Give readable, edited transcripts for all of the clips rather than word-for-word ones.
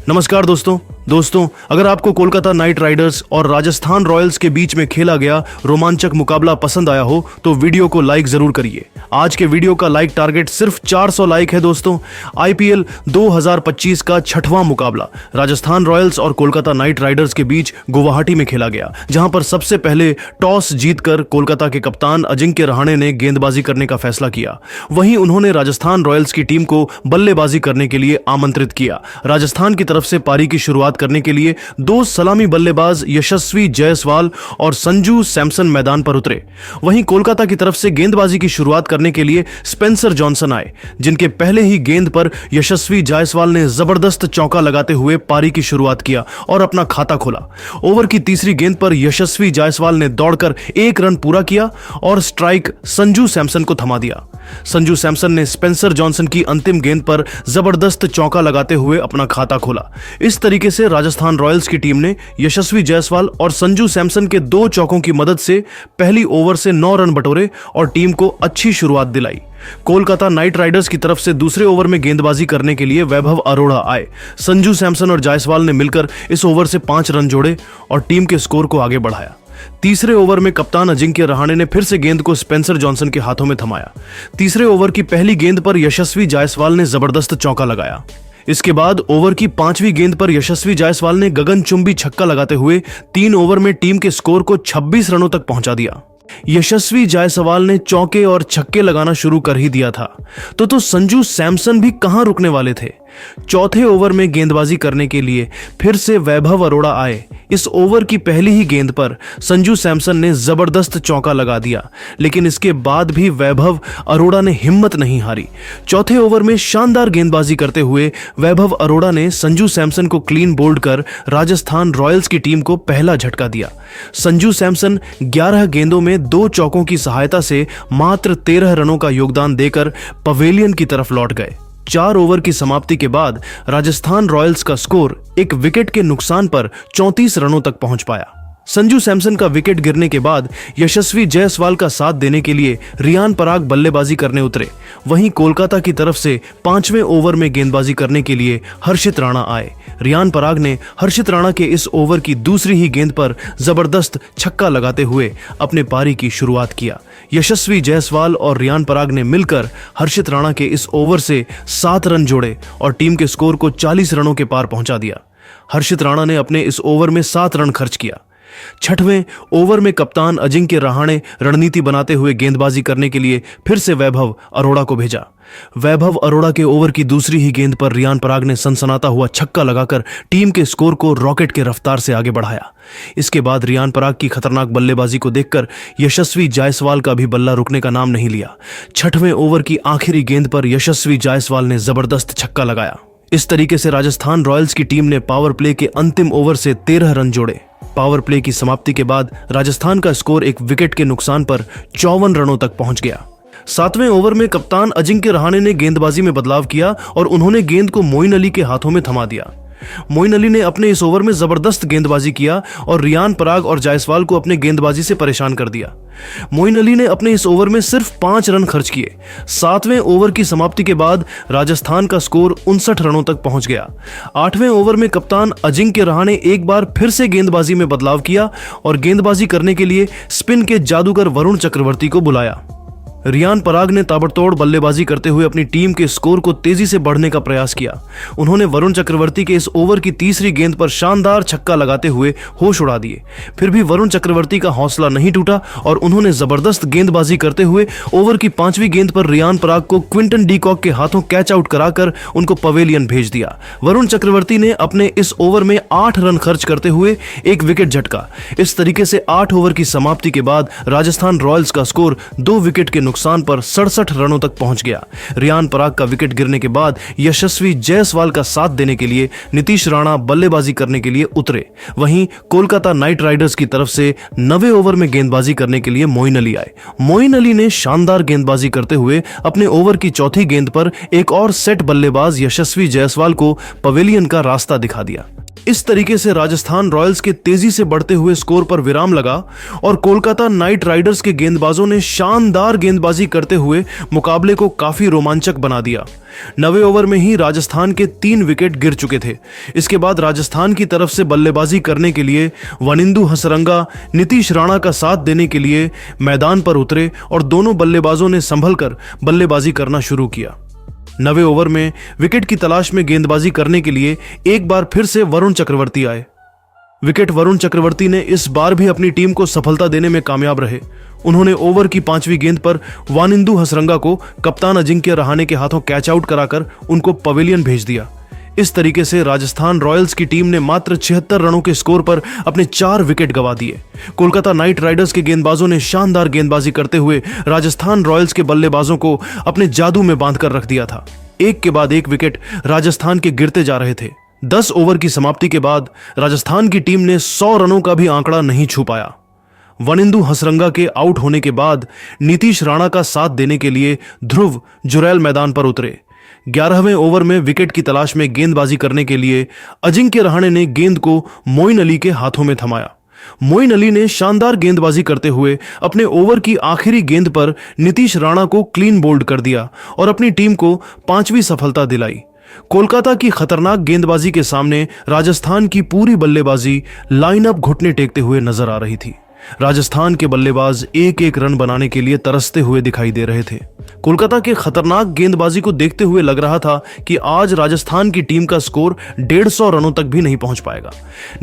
नमस्कार दोस्तों, अगर आपको कोलकाता नाइट राइडर्स और राजस्थान रॉयल्स के बीच में खेला गया रोमांचक मुकाबला पसंद आया हो तो वीडियो को लाइक जरूर करिए। आज के वीडियो का लाइक टारगेट सिर्फ 400 लाइक है दोस्तों। आईपीएल 2025 का 6वां मुकाबला राजस्थान रॉयल्स और कोलकाता नाइट राइडर्स के बीच गुवाहाटी में खेला गया, जहां पर सबसे पहले टॉस जीतकर कोलकाता के कप्तान अजिंक्य रहाणे ने गेंदबाजी करने का फैसला किया। वहीं उन्होंने राजस्थान रॉयल्स की टीम को बल्लेबाजी करने के लिए आमंत्रित किया। राजस्थान की तरफ से पारी की शुरुआत करने के लिए 2 सलामी बल्लेबाज यशस्वी जायसवाल और संजू सैमसन मैदान पर उतरे। वहीं कोलकाता की तरफ से गेंदबाजी की शुरुआत करने के लिए स्पेंसर जॉनसन आए, जिनके पहले ही गेंद पर यशस्वी जायसवाल ने जबरदस्त चौका लगाते हुए पारी की शुरुआत किया और अपना खाता खोला। ओवर की तीसरी गेंद पर यशस्वी जायसवाल ने दौड़कर 1 रन पूरा किया और स्ट्राइक संजू सैमसन को थमा दिया। संजू सैमसन ने स्पेंसर जॉनसन की अंतिम गेंद पर जबरदस्त चौका लगाते हुए अपना खाता खोला। इस तरीके से राजस्थान रॉयल्स की टीम ने यशस्वी जायसवाल और संजू सैमसन के 2 चौकों की मदद से पहली ओवर से 9 रन बटोरे और टीम को अच्छी शुरुआत दिलाई। कोलकाता नाइट राइडर्स की तरफ से दूसरे ओवर में गेंदबाजी करने के लिए वैभव अरोड़ा आए। संजू सैमसन और जायसवाल ने मिलकर इस ओवर से 5 रन जोड़े और टीम के स्कोर को आगे बढ़ाया। तीसरे ओवर में कप्तान अजिंक्य रहाणे ने फिर से गेंद को स्पेंसर जॉनसन के हाथों में थमाया। तीसरे ओवर की पहली गेंद पर यशस्वी जायसवाल ने जबरदस्त चौका लगाया। इसके बाद ओवर की 5वीं गेंद पर यशस्वी जायसवाल ने गगनचुंबी छक्का लगाते हुए 3 ओवर में टीम के स्कोर को 26 रनों तक पहुंचा दिया। यशस्वी जायसवाल ने चौके और छक्के लगाना शुरू कर ही दिया था तो संजू सैमसन भी कहां रुकने वाले थे। चौथे ओवर में गेंदबाजी करने के लिए फिर से वैभव अरोड़ा आए। इस ओवर की पहली ही गेंद पर संजू सैमसन ने जबरदस्त चौका लगा दिया, लेकिन इसके बाद भी वैभव अरोड़ा ने हिम्मत नहीं हारी। चौथे ओवर में शानदार गेंदबाजी करते हुए वैभव अरोड़ा ने संजू सैमसन को क्लीन बोल्ड कर राजस्थान रॉयल्स की टीम को पहला झटका दिया। संजू सैमसन 11 गेंदों में 2 चौकों की सहायता से मात्र 13 रनों का योगदान देकर पवेलियन की तरफ लौट गए। 4 ओवर की समाप्ति के बाद राजस्थान रॉयल्स का स्कोर 1 विकेट के नुकसान पर 34 रनों तक पहुंच पाया। संजू सैमसन का विकेट गिरने के बाद यशस्वी जायसवाल का साथ देने के लिए रियान पराग बल्लेबाजी करने उतरे। वहीं कोलकाता की तरफ से 5वें ओवर में गेंदबाजी करने के लिए हर्षित राणा आए। रियान पराग ने हर्षित राणा के इस ओवर की दूसरी ही गेंद पर जबरदस्त छक्का लगाते हुए अपने पारी की शुरुआत किया। यशस्वी जायसवाल और रियान पराग ने मिलकर हर्षित राणा के इस ओवर से 7 रन जोड़े और टीम के स्कोर को 40 रनों के पार पहुंचा दिया। हर्षित राणा ने अपने इस ओवर में 7 रन खर्च किया। 6वें ओवर में कप्तान अजिंक्य रहाणे रणनीति बनाते हुए गेंदबाजी करने के लिए फिर से वैभव अरोड़ा को भेजा। वैभव अरोड़ा के ओवर की दूसरी ही गेंद पर रियान पराग ने सनसनाता हुआ छक्का लगाकर टीम के स्कोर को रॉकेट के रफ्तार से आगे बढ़ाया। इसके बाद रियान पराग की खतरनाक बल्लेबाजी को देखकर यशस्वी जायसवाल का भी बल्ला रुकने का नाम नहीं लिया। 6वें ओवर की आखिरी गेंद पर यशस्वी जायसवाल ने जबरदस्त छक्का लगाया। इस तरीके से राजस्थान रॉयल्स की टीम ने पावर प्ले के अंतिम ओवर से 13 रन जोड़े। पावर प्ले की समाप्ति के बाद राजस्थान का स्कोर 1 विकेट के नुकसान पर 54 रनों तक पहुंच गया। 7वें ओवर में कप्तान अजिंक्य रहाणे ने गेंदबाजी में बदलाव किया और उन्होंने गेंद को मोइन अली के हाथों में थमा दिया। मोइन अली ने अपने इस ओवर में जबरदस्त गेंदबाजी किया और रियान पराग और जायसवाल को अपने गेंदबाजी से परेशान कर दिया। मोइन अली ने अपने इस ओवर में सिर्फ 5 रन खर्च किए। 7वें ओवर की समाप्ति के बाद राजस्थान का स्कोर 59 रनों तक पहुंच गया। 8वें ओवर में कप्तान अजिंक्य रहाणे एक बार फिर से गेंदबाजी में बदलाव किया और गेंदबाजी करने के लिए स्पिन के जादूगर वरुण चक्रवर्ती को बुलाया। रियान पराग ने ताबड़तोड़ बल्लेबाजी करते हुए अपनी टीम के स्कोर को तेजी से बढ़ने का प्रयास किया। उन्होंने वरुण चक्रवर्ती के इस ओवर की तीसरी गेंद पर शानदार छक्का लगाते हुए होश उड़ा दिए। फिर भी वरुण चक्रवर्ती का हौसला नहीं टूटा और उन्होंने जबरदस्त गेंदबाजी करते हुए ओवर की 5वीं गेंद पर रियान पराग को क्विंटन डी कॉक के हाथों कैच आउट कराकर उनको पवेलियन भेज दिया। वरुण चक्रवर्ती ने अपने इस ओवर में 8 रन खर्च करते हुए 1 विकेट झटका। इस तरीके से 8 ओवर की समाप्ति के बाद राजस्थान रॉयल्स का स्कोर 2 विकेट के नुकसान पर 67 रनों तक पहुंच गया। रियान पराग का विकेट गिरने के बाद यशस्वी जायसवाल का साथ देने के लिए नीतीश राणा बल्लेबाजी करने के लिए उतरे। वहीं कोलकाता नाइट राइडर्स की तरफ से 9वें ओवर में गेंदबाजी करने के लिए मोइन अली आए। मोइन अली ने शानदार गेंदबाजी करते हुए अपने ओवर की चौथी गेंद पर एक और सेट बल्लेबाज यशस्वी जायसवाल को पवेलियन का रास्ता दिखा दिया। इस तरीके से राजस्थान रॉयल्स के तेजी से बढ़ते हुए स्कोर पर विराम लगा और कोलकाता नाइट राइडर्स के गेंदबाजों ने शानदार गेंदबाजी करते हुए मुकाबले को काफी रोमांचक बना दिया। 9वें ओवर में ही राजस्थान के 3 विकेट गिर चुके थे। इसके बाद राजस्थान की तरफ से बल्लेबाजी करने के लिए वनिंदु हसरंगा नीतीश राणा का साथ देने के लिए मैदान पर उतरे और दोनों बल्लेबाजों ने संभलकर बल्लेबाजी करना शुरू किया। 9वें ओवर में विकेट की तलाश में गेंदबाजी करने के लिए एक बार फिर से वरुण चक्रवर्ती आए। विकेट वरुण चक्रवर्ती ने इस बार भी अपनी टीम को सफलता देने में कामयाब रहे। उन्होंने ओवर की 5वीं गेंद पर वानिंदु हसरंगा को कप्तान अजिंक्य रहाणे के हाथों कैच आउट कराकर उनको पवेलियन भेज दिया। इस तरीके से राजस्थान रॉयल्स की टीम ने मात्र 76 रनों के स्कोर पर अपने 4 विकेट गंवा दिए। कोलकाता नाइट राइडर्स के गेंदबाजों ने शानदार गेंदबाजी करते हुए राजस्थान रॉयल्स के बल्लेबाजों को अपने जादू में बांधकर रख दिया था। एक के बाद एक विकेट राजस्थान के गिरते जा रहे थे। 10 ओवर की समाप्ति के बाद राजस्थान की टीम ने 100 रनों का भी आंकड़ा नहीं छू पाया। वनिंदु हसरंगा के आउट होने के बाद नीतीश राणा का साथ देने के लिए ध्रुव जुरैल मैदान पर उतरे। 11वें ओवर में विकेट की तलाश में गेंदबाजी करने के लिए अजिंक्य रहाणे ने गेंद को मोइन अली के हाथों में थमाया। मोइन अली ने शानदार गेंदबाजी करते हुए अपने ओवर की आखिरी गेंद पर नीतीश राणा को क्लीन बोल्ड कर दिया और अपनी टीम को 5वीं सफलता दिलाई। कोलकाता की खतरनाक गेंदबाजी के सामने राजस्थान की पूरी बल्लेबाजी लाइनअप घुटने टेकते हुए नजर आ रही थी। राजस्थान के बल्लेबाज एक एक रन बनाने के लिए तरसते हुए दिखाई दे रहे थे। कोलकाता के खतरनाक गेंदबाजी को देखते हुए लग रहा था कि आज राजस्थान की टीम का स्कोर 150 रनों तक भी नहीं पहुंच पाएगा।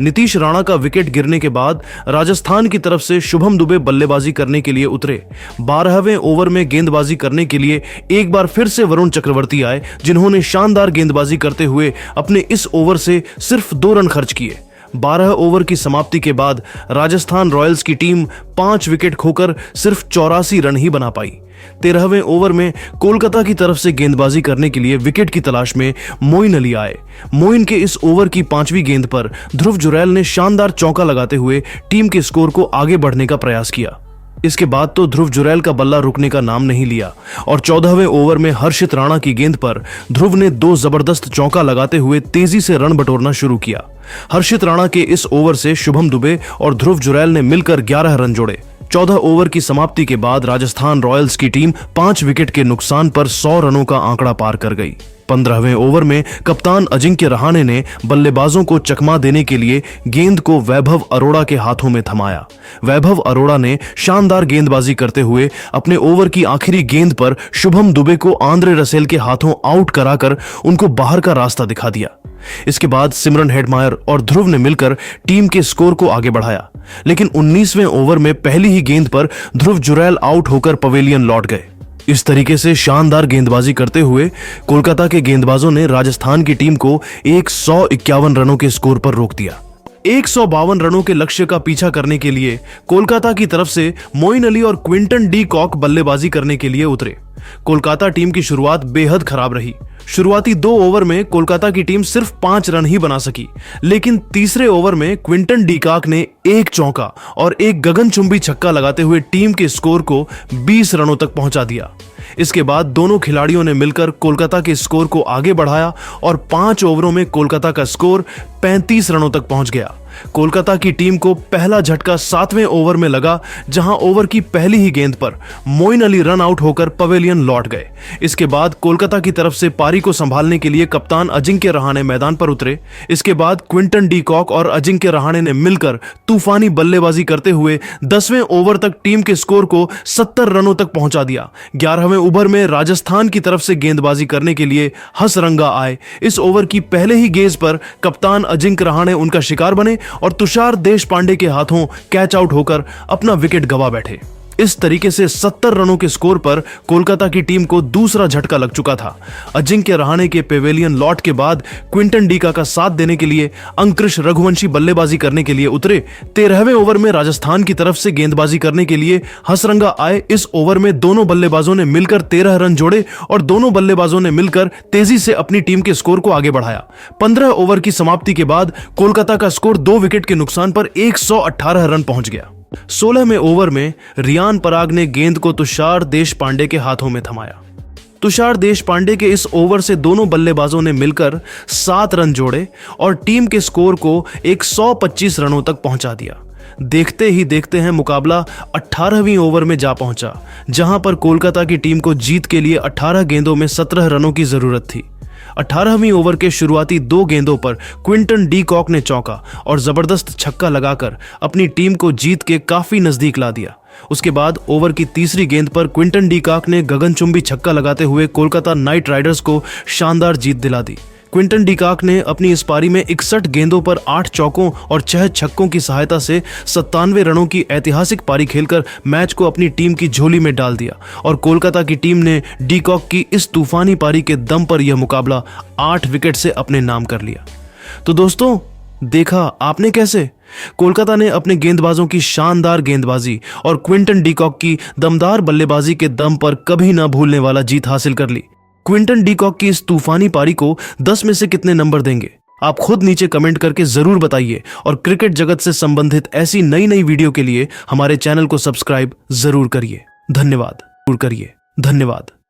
नीतीश राणा का विकेट गिरने के बाद राजस्थान की तरफ से शुभम दुबे बल्लेबाजी करने के लिए उतरे। 12वें ओवर में गेंदबाजी करने के लिए एक बार फिर से वरुण चक्रवर्ती आए, जिन्होंने शानदार गेंदबाजी करते हुए अपने इस ओवर से सिर्फ 2 रन खर्च किए। 12 ओवर की समाप्ति के बाद राजस्थान रॉयल्स की टीम 5 विकेट खोकर सिर्फ 84 रन ही बना पाई। 13वें ओवर में कोलकाता की तरफ से गेंदबाजी करने के लिए विकेट की तलाश में मोइन अली आए। मोइन के इस ओवर की 5वीं गेंद पर ध्रुव जुरैल ने शानदार चौका लगाते हुए टीम के स्कोर को आगे बढ़ने का प्रयास किया। इसके बाद तो ध्रुव जुरैल का बल्ला रुकने का नाम नहीं लिया और 14वें ओवर में हर्षित राणा की गेंद पर ध्रुव ने 2 जबरदस्त चौका लगाते हुए तेजी से रन बटोरना शुरू किया। हर्षित राणा के इस ओवर से शुभम दुबे और ध्रुव जुरैल ने मिलकर 11 रन जोड़े। 14 ओवर की समाप्ति के बाद राजस्थान रॉयल्स की टीम 5 विकेट के नुकसान पर 100 रनों का आंकड़ा पार कर गई। 15वें ओवर में कप्तान अजिंक्य रहाणे ने बल्लेबाजों को चकमा देने के लिए गेंद को वैभव अरोड़ा के हाथों में थमाया। वैभव अरोड़ा ने शानदार गेंदबाजी करते हुए अपने ओवर की आखिरी गेंद पर शुभम दुबे को आंद्रे रसेल के हाथों आउट कराकर उनको बाहर का रास्ता दिखा दिया। इसके बाद सिमरन हेडमायर और ध्रुव ने मिलकर टीम के स्कोर को आगे बढ़ाया, लेकिन 19वें ओवर में पहली ही गेंद पर ध्रुव जुरैल आउट होकर पवेलियन लौट गए। इस तरीके से शानदार गेंदबाजी करते हुए कोलकाता के गेंदबाजों ने राजस्थान की टीम को 151 रनों के स्कोर पर रोक दिया। 152 रनों के लक्ष्य का पीछा करने के लिए कोलकाता की तरफ से मोइन अली और क्विंटन डी कॉक बल्लेबाजी करने के लिए उतरे। कोलकाता टीम की शुरुआत बेहद खराब रही। शुरुआती 2 ओवर में कोलकाता की टीम सिर्फ 5 रन ही बना सकी, लेकिन तीसरे ओवर में क्विंटन डी कॉक ने 1 चौका और 1 गगनचुंबी छक्का लगाते हुए टीम के स्कोर को 20 रनों तक पहुंचा दिया। इसके बाद दोनों खिलाड़ियों ने मिलकर कोलकाता के स्कोर को आगे बढ़ाया और 5 ओवरों में कोलकाता का स्कोर 35 रनों तक पहुंच गया। कोलकाता की टीम को पहला झटका 7वें ओवर में लगा, जहां ओवर की पहली ही गेंद पर मोइन अली रन आउट होकर पवेलियन लौट गए। इसके बाद कोलकाता की तरफ से पारी को संभालने के लिए कप्तान अजिंक्य रहाणे मैदान पर उतरे। इसके बाद क्विंटन डी कॉक और अजिंक्य रहाणे ने मिलकर तूफानी बल्लेबाजी करते हुए 10वें ओवर तक टीम के स्कोर को 70 रनों तक पहुंचा दिया। 11वें ओवर में राजस्थान की तरफ से गेंदबाजी करने के लिए हसरंगा आए। इस ओवर की पहले ही गेंद पर कप्तान अजिंक्य रहाणे उनका शिकार बने और तुषार देशपांडे के हाथों कैच आउट होकर अपना विकेट गंवा बैठे। इस तरीके से 70 रनों के स्कोर पर कोलकाता की टीम को दूसरा झटका लग चुका था। अजिंक्य रहाणे के पेवेलियन लौट के बाद क्विंटन डी कॉक का साथ देने के लिए अंकुश रघुवंशी बल्लेबाजी करने के लिए उतरे। 13वें ओवर में राजस्थान की तरफ से गेंदबाजी करने के लिए हसरंगा आए। इस ओवर में दोनों बल्लेबाजों ने मिलकर 13 रन जोड़े और दोनों बल्लेबाजों ने मिलकर तेजी से अपनी टीम के स्कोर को आगे बढ़ाया। 15 ओवर की समाप्ति के बाद कोलकाता का स्कोर 2 विकेट के नुकसान पर 118 रन पहुंच गया। 16वें ओवर में रियान पराग ने गेंद को तुषार देशपांडे के हाथों में थमाया। तुषार देशपांडे के इस ओवर से दोनों बल्लेबाजों ने मिलकर 7 रन जोड़े और टीम के स्कोर को 125 रनों तक पहुंचा दिया। देखते ही देखते हैं मुकाबला 18वीं ओवर में जा पहुंचा, जहां पर कोलकाता की टीम को जीत के लिए 18 गेंदों में 17 रनों की जरूरत थी। 18वीं ओवर के शुरुआती 2 गेंदों पर क्विंटन डी कॉक ने चौका और जबरदस्त छक्का लगाकर अपनी टीम को जीत के काफी नजदीक ला दिया। उसके बाद ओवर की तीसरी गेंद पर क्विंटन डी कॉक ने गगनचुंबी छक्का लगाते हुए कोलकाता नाइट राइडर्स को शानदार जीत दिला दी। क्विंटन डी कॉक ने अपनी इस पारी में 61 गेंदों पर 8 चौकों और 6 छक्कों की सहायता से 97 रनों की ऐतिहासिक पारी खेलकर मैच को अपनी टीम की झोली में डाल दिया और कोलकाता की टीम ने डी कॉक की इस तूफानी पारी के दम पर यह मुकाबला 8 विकेट से अपने नाम कर लिया। तो दोस्तों, देखा आपने कैसे कोलकाता ने अपने गेंदबाजों की शानदार गेंदबाजी और क्विंटन डी कॉक की दमदार बल्लेबाजी के दम पर कभी ना भूलने वाला जीत हासिल कर ली। क्विंटन डी कॉक की इस तूफानी पारी को 10 में से कितने नंबर देंगे? आप खुद नीचे कमेंट करके जरूर बताइए और क्रिकेट जगत से संबंधित ऐसी नई नई वीडियो के लिए हमारे चैनल को सब्सक्राइब जरूर करिए। धन्यवाद।